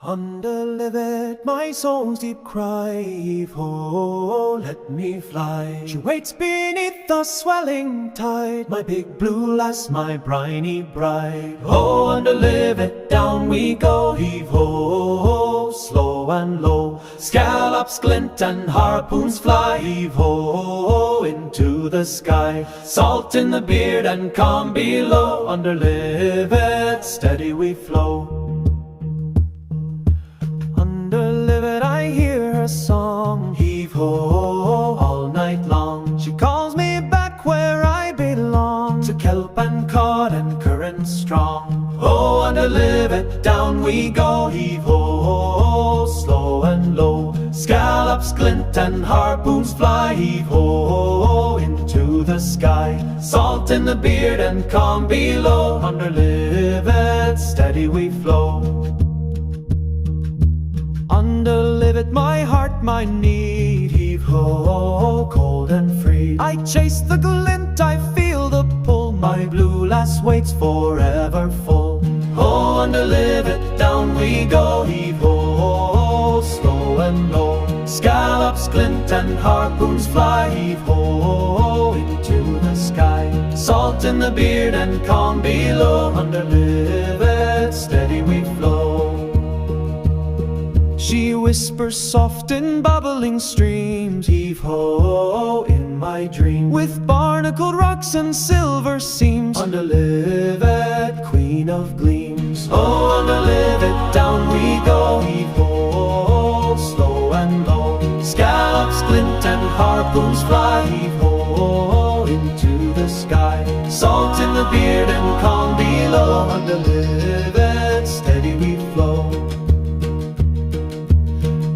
Under livet, my soul's deep cry, heave-ho, let me fly. She waits beneath the swelling tide, my big blue lass, my briny bride. Oh, under livet, down we go, heave-ho, slow and low. Scallops glint and harpoons fly, heave-ho, into the sky. Salt in the beard and calm below, under livet, steady we flow. Under livet I hear her song, heave-ho, all night long. She calls me back where I belong, to kelp and cod and current strong. Oh, under livet, down we go, heave-ho, slow and low. Scallops glint and harpoons fly, heave-ho, into the sky. Salt in the beard and calm below, under livet, steady we flow. Under livet, my heart, my need, heave-ho, cold and free. I chase the glint, I feel the pull, my blue lass waits forever full. Oh, under livet, down we go, heave-ho, slow and low. Scallops glint and harpoons fly, heave-ho, into the sky. Salt in the beard and calm below, under livet, steady we flow. She whispers soft in bubbling streams, heave-ho, in my dream. With barnacled rocks and silver seams, under livet, queen of gleams. Oh, under livet, down we go, heave-ho, slow and low. Scallops glint and harpoons fly, heave-ho, into the sky. Salt in the beard and calm below, under livet, steady we flow.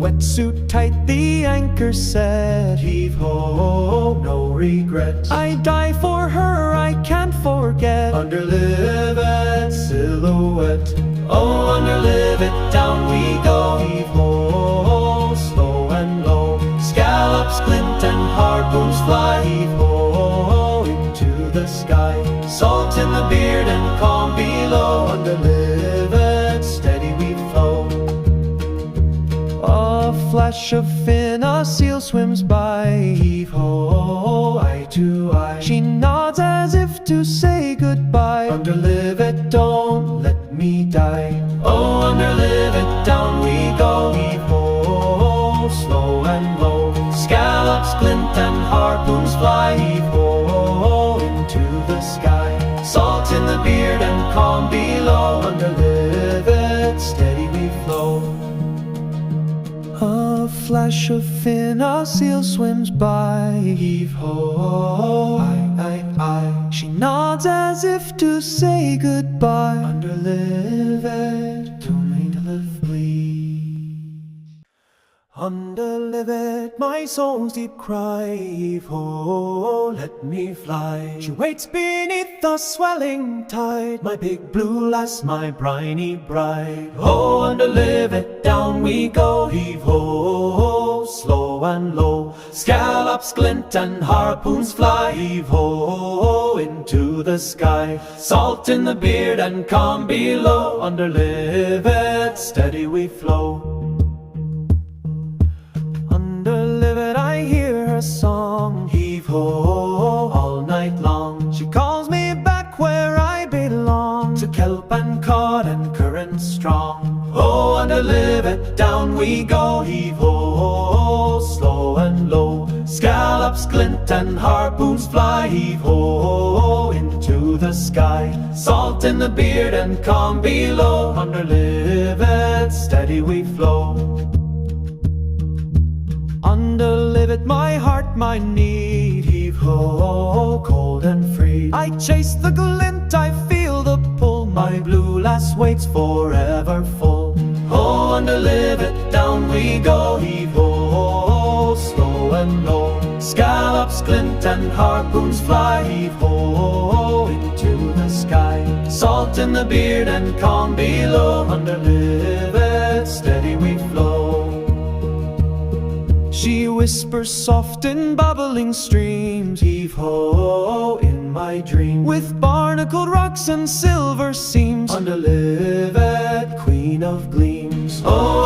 Wetsuit tight, the anchor set, heave-ho, no regret. I die for her, I can't forget, under livet, silhouette. Oh, under livet, down we go, heave-ho, slow and low. Scallops glint and harpoons fly, heave-ho, into the sky. Salt in the beard and calm below, under livet, steady we flow. A flash of fin, a seal swims by, heave-ho, eye to eye. She nods as if to say goodbye, under livet, don't let me die. Oh, under livet, down we go, heave-ho, slow and low. Scallops glint and harpoons fly, heave-ho, into the sky. Salt in the beard and calm below, under livet, steady we flow. A flash of fin, a seal swims by, heave-ho, aye. She nods as if to say goodbye, under livet, don't need to live bleed. Under livet, my soul's deep cry, heave-ho, let me fly. She waits beneath the swelling tide, my big blue lass, my briny bride. Oh, under livet, down we go, heave-ho, slow and low. Scallops glint and harpoons fly, heave-ho, into the sky. Salt in the beard and calm below, under livet, steady we flow. Under livet I hear her song, heave-ho, all night long. She calls me back where I belong, to kelp and cod and current strong. Oh, under livet, down we go, heave-ho, slow and low. Scallops glint and harpoons fly, heave-ho, into the sky. Salt in the beard and calm below, under livet, steady we flow. Under livet, my heart, my need, heave-ho, cold and free. I chase the glint, I feel the pull, my blue lass waits forever full. Oh, under livet, down we go, heave-ho, slow and low. Scallops glint and harpoons fly, heave-ho, into the sky. Salt in the beard and calm below, under livet, steady we flow. She whispers soft in bubbling streams, heave-ho, in my dream. With barnacled rocks and silver seams, under livet, queen queen of gleams. Oh,